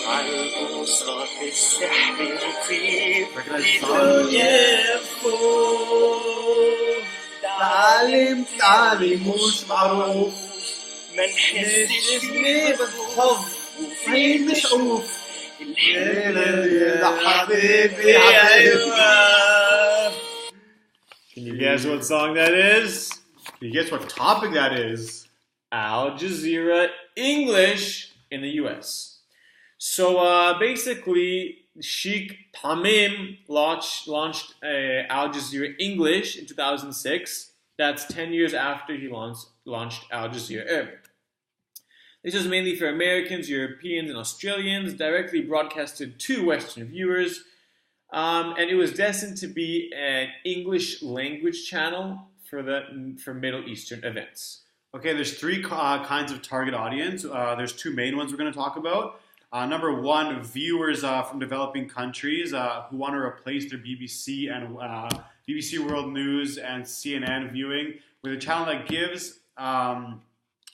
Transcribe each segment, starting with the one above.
عالقصة السحر يطير Recognize the song? يفوق تعلم مش معروف ما نحسش فيه بالحب وفيه مشعوف يا حبيبي Can you guess what song that is? Can you guess what topic that is? Al Jazeera English in the US. So basically, Sheikh Tamim launched Al Jazeera English in 2006. That's 10 years after he launched Al Jazeera Arabic. This is mainly for Americans, Europeans, and Australians, directly broadcasted to Western viewers. And it was destined to be an English language channel for Middle Eastern events. Okay, there's three kinds of target audience. There's two main ones we're going to talk about. Number one, viewers from developing countries who want to replace their BBC and BBC World News and CNN viewing with a channel that gives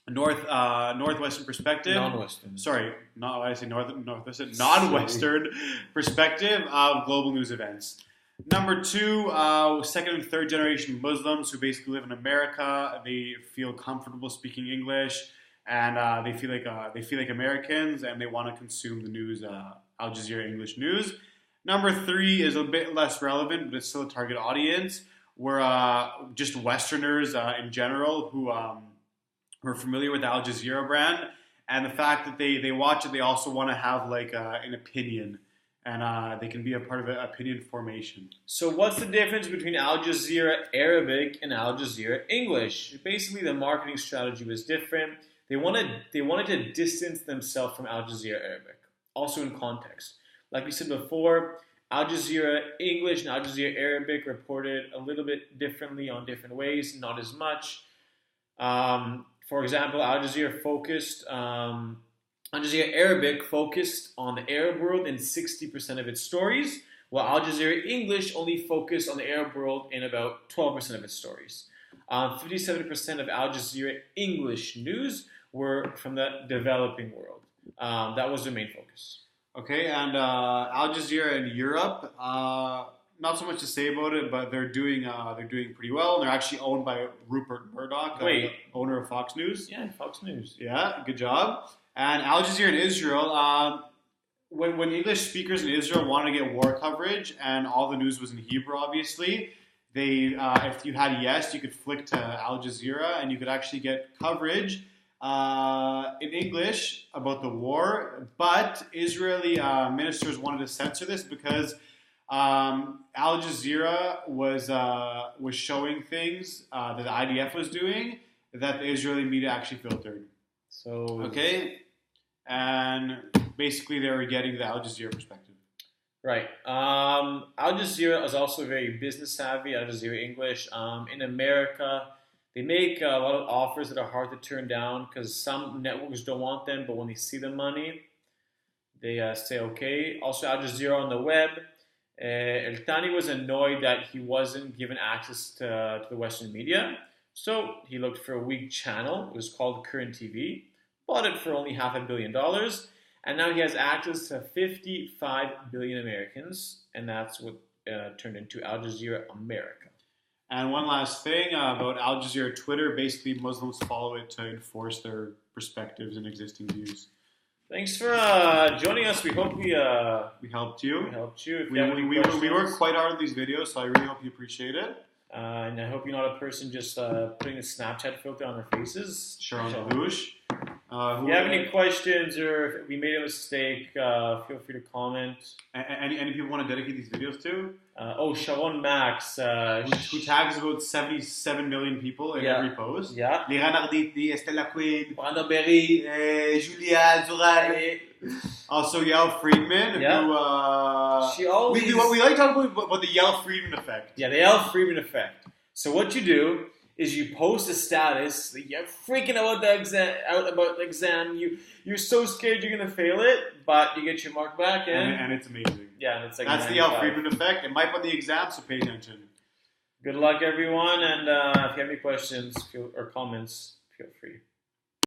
northwestern perspective. Non-Western. Sorry, not why I say northwestern, non-Western perspective of global news events. Number two, second and third generation Muslims who basically live in America. They feel comfortable speaking English, and they feel like Americans, and they want to consume the news, Al Jazeera English news. Number three is a bit less relevant, but it's still a target audience. We're just Westerners in general who are familiar with the Al Jazeera brand, and the fact that they watch it, they also want to have like an opinion. And they can be a part of an opinion formation. So what's the difference between Al Jazeera Arabic and Al Jazeera English? Basically, the marketing strategy was different. They wanted to distance themselves from Al Jazeera Arabic. Also in context. Like we said before, Al Jazeera English and Al Jazeera Arabic reported a little bit differently on different ways, not as much. For example, Al Jazeera Arabic focused on the Arab world in 60% of its stories, while Al Jazeera English only focused on the Arab world in about 12% of its stories. 57% of Al Jazeera English news were from the developing world. That was their main focus. Okay, and Al Jazeera in Europe, not so much to say about it, but they're doing pretty well. They're actually owned by Rupert Murdoch, the owner of Fox News. Yeah, Fox News. Yeah, good job. And Al Jazeera in Israel, when English speakers in Israel wanted to get war coverage, and all the news was in Hebrew, obviously, if you had yes, you could flick to Al Jazeera, and you could actually get coverage in English about the war. But Israeli ministers wanted to censor this because Al Jazeera was showing things that the IDF was doing that the Israeli media actually filtered. So okay, and basically they were getting the Al Jazeera perspective. Right. Al Jazeera is also very business savvy. Al Jazeera English. In America, they make a lot of offers that are hard to turn down because some networks don't want them, but when they see the money, they say okay. Also, Al Jazeera on the web. El Thani was annoyed that he wasn't given access to the Western media. So he looked for a weak channel. It was called Current TV. Bought it for only $500 million. And now he has access to 55 billion Americans. And that's what turned into Al Jazeera America. And one last thing about Al Jazeera Twitter. Basically, Muslims follow it to enforce their perspectives and existing views. Thanks for joining us. We hope we helped you. We helped you. We work quite hard on these videos, so I really hope you appreciate it. And I hope you're not a person just putting a Snapchat filter on their faces. Sure, on the douche. If you have any questions or if we made a mistake, feel free to comment. Any people want to dedicate these videos to? Sharon Max. Who tags about 77 million people in every post. Yeah. Liran Arditi, Estella Quinn, Brandon Berry, Julia Zoral. Also, Yael Friedman. Who, we like talking about the Yael Friedman effect. Yeah, the Yael Friedman effect. So what you do is you post a status that you're freaking out about the exam. You're so scared you're gonna fail it, but you get your mark back, and it's amazing. Yeah, and it's like that's 95. The Yael Friedman effect. It might be on the exam, so pay attention. Good luck, everyone, and if you have any questions or comments, feel free.